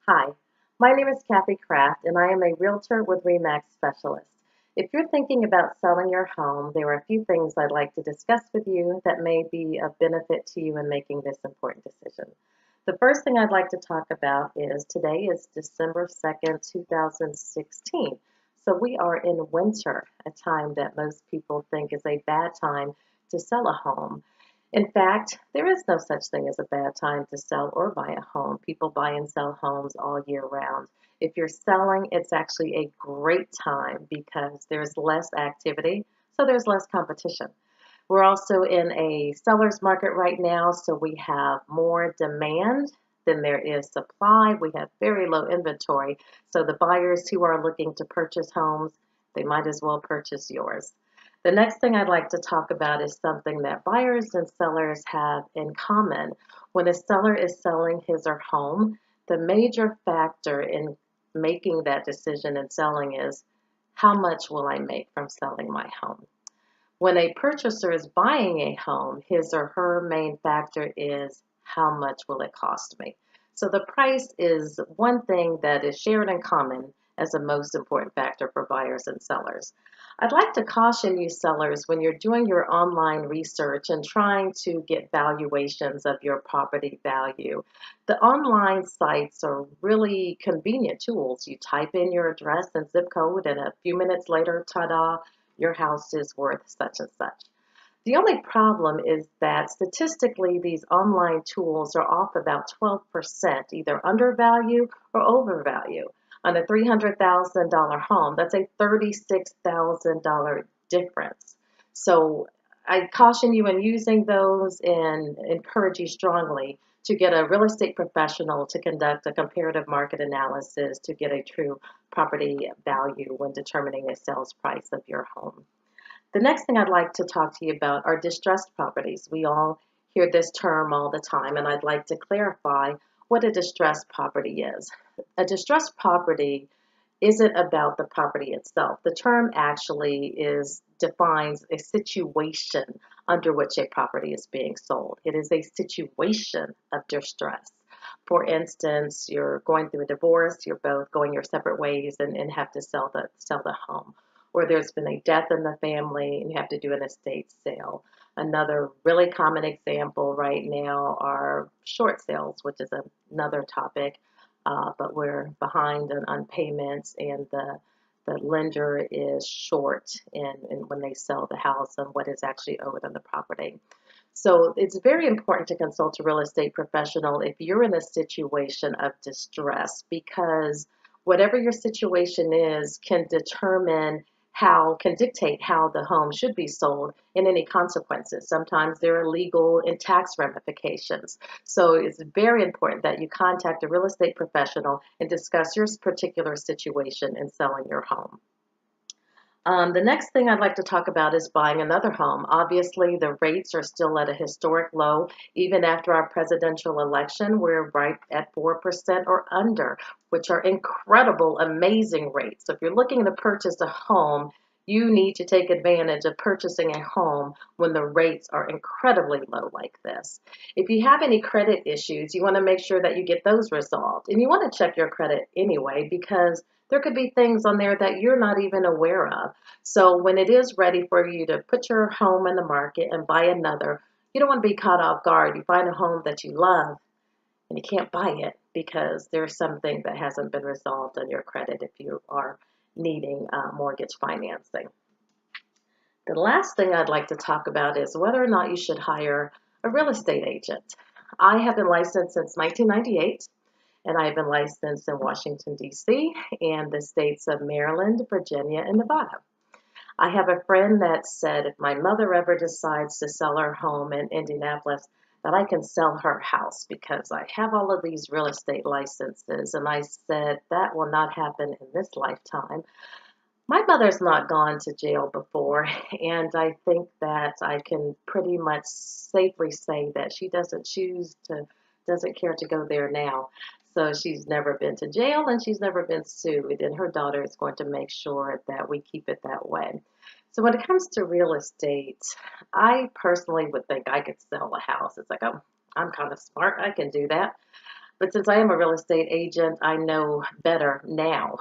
Hi, my name is Kathy Kraft, and I am a realtor with REMAX Specialist. If you're thinking about selling your home, there are a few things I'd like to discuss with you that may be of benefit to you in making this important decision. The first thing I'd like to talk about is today is December 2nd, 2016. So we are in winter, a time that most people think is a bad time to sell a home. In fact, there is no such thing as a bad time to sell or buy a home. People buy and sell homes all year round. If you're selling, it's actually a great time because there's less activity, so there's less competition. We're also in a seller's market right now, so we have more demand than there is supply. We have very low inventory, so the buyers who are looking to purchase homes, they might as well purchase yours. The next thing I'd like to talk about is something that buyers and sellers have in common. When a seller is selling his or home, the major factor in making that decision and selling is how much will I make from selling my home? When a purchaser is buying a home, his or her main factor is how much will it cost me? So the price is one thing that is shared in common as a most important factor for buyers and sellers. I'd like to caution you sellers when you're doing your online research and trying to get valuations of your property value. The online sites are really convenient tools. You type in your address and zip code, and a few minutes later, ta-da, your house is worth such and such. The only problem is that statistically, these online tools are off about 12%, either undervalue or overvalue. On a $300,000 home, that's a $36,000 difference. So I caution you in using those and encourage you strongly to get a real estate professional to conduct a comparative market analysis to get a true property value when determining the sales price of your home. The next thing I'd like to talk to you about are distressed properties. We all hear this term all the time, and I'd like to clarify what a distressed property is. A distressed property isn't about the property itself. The term actually defines a situation under which a property is being sold. It is a situation of distress. For instance, you're going through a divorce, you're both going your separate ways and have to sell the home. Or there's been a death in the family and you have to do an estate sale. Another really common example right now are short sales, which is another topic, but we're behind on payments and the lender is short in when they sell the house and what is actually owed on the property. So it's very important to consult a real estate professional if you're in a situation of distress, because whatever your situation is can dictate how the home should be sold and any consequences. Sometimes there are legal and tax ramifications. So it's very important that you contact a real estate professional and discuss your particular situation in selling your home. The next thing I'd like to talk about is buying another home. Obviously, the rates are still at a historic low. Even after our presidential election, we're right at 4% or under, which are incredible, amazing rates. So if you're looking to purchase a home, you need to take advantage of purchasing a home when the rates are incredibly low like this. If you have any credit issues, you want to make sure that you get those resolved. And you want to check your credit anyway because there could be things on there that you're not even aware of. So when it is ready for you to put your home in the market and buy another, you don't want to be caught off guard. You find a home that you love and you can't buy it because there's something that hasn't been resolved on your credit if you are needing mortgage financing. The last thing I'd like to talk about is whether or not you should hire a real estate agent. I have been licensed since 1998, and I've been licensed in Washington, D.C., and the states of Maryland, Virginia, and Nevada. I have a friend that said if my mother ever decides to sell her home in Indianapolis, that I can sell her house because I have all of these real estate licenses. And I said, that will not happen in this lifetime. My mother's not gone to jail before, and I think that I can pretty much safely say that she doesn't care to go there now. So she's never been to jail and she's never been sued, and her daughter is going to make sure that we keep it that way. So when it comes to real estate, I personally would think I could sell a house. It's like, oh, I'm kind of smart. I can do that. But since I am a real estate agent, I know better now.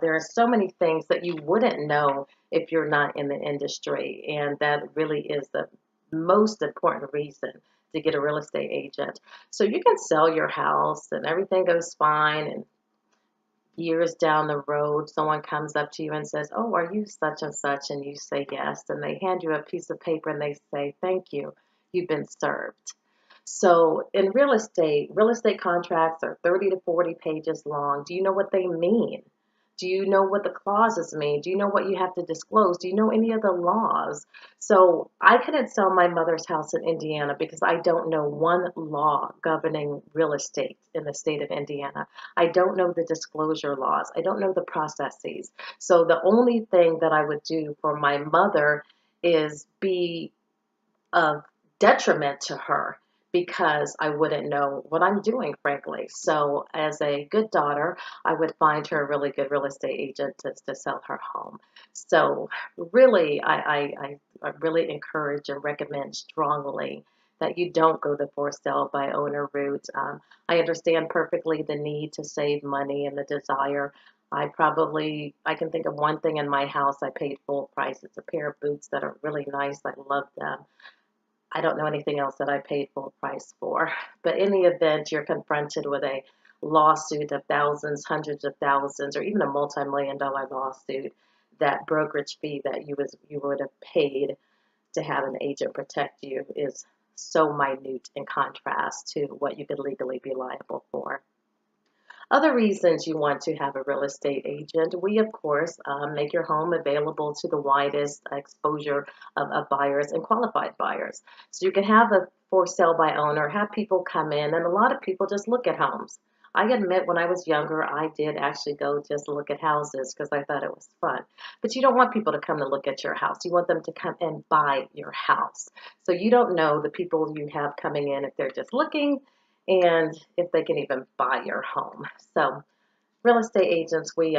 There are so many things that you wouldn't know if you're not in the industry, and that really is the most important reason to get a real estate agent. So you can sell your house and everything goes fine, and years down the road, someone comes up to you and says, "Oh, are you such and such?" And you say yes, and they hand you a piece of paper and they say, "Thank you, you've been served." So in real estate contracts are 30 to 40 pages long. Do you know what they mean? Do you know what the clauses mean? Do you know what you have to disclose? Do you know any of the laws? So I couldn't sell my mother's house in Indiana because I don't know one law governing real estate in the state of Indiana. I don't know the disclosure laws. I don't know the processes. So the only thing that I would do for my mother is be of detriment to her because I wouldn't know what I'm doing, frankly. So, as a good daughter, I would find her a really good real estate agent to sell her home. So, really, I really encourage and recommend strongly that you don't go the for sale by owner route. I understand perfectly the need to save money and the desire. I can think of one thing in my house I paid full price. It's a pair of boots that are really nice. I love them. I don't know anything else that I paid full price for. But in the event you're confronted with a lawsuit of thousands, hundreds of thousands, or even a multi-million dollar lawsuit, that brokerage fee that you would have paid to have an agent protect you is so minute in contrast to what you could legally be liable for. Other reasons you want to have a real estate agent, we of course make your home available to the widest exposure of buyers and qualified buyers. So you can have a for sale by owner, have people come in, and a lot of people just look at homes. I admit when I was younger, I did actually go just look at houses because I thought it was fun. But you don't want people to come to look at your house. You want them to come and buy your house. So you don't know the people you have coming in if they're just looking and if they can even buy your home. So real estate agents, we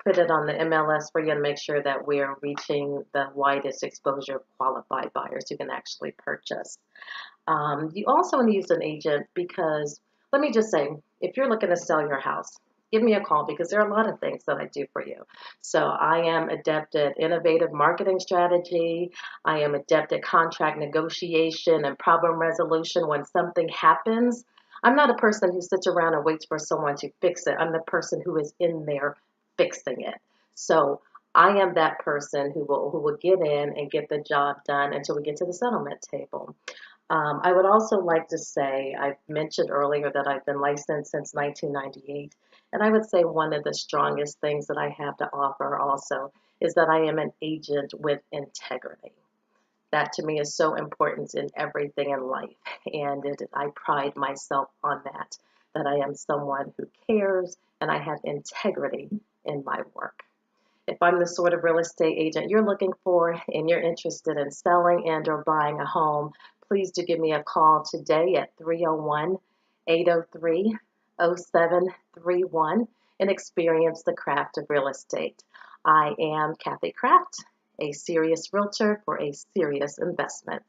put it on the MLS for you to make sure that we're reaching the widest exposure of qualified buyers who can actually purchase. You also need to use an agent because, let me just say, if you're looking to sell your house, give me a call because there are a lot of things that I do for you. So I am adept at innovative marketing strategy. I am adept at contract negotiation and problem resolution when something happens. I'm not a person who sits around and waits for someone to fix it. I'm the person who is in there fixing it. So I am that person who will get in and get the job done until we get to the settlement table. I would also like to say, I mentioned earlier that I've been licensed since 1998, and I would say one of the strongest things that I have to offer also is that I am an agent with integrity. That to me is so important in everything in life, and I pride myself on that, that I am someone who cares and I have integrity in my work. If I'm the sort of real estate agent you're looking for and you're interested in selling and or buying a home, please do give me a call today at 301-803-0731 and experience the craft of real estate. I am Kathy Kraft, a serious realtor for a serious investment.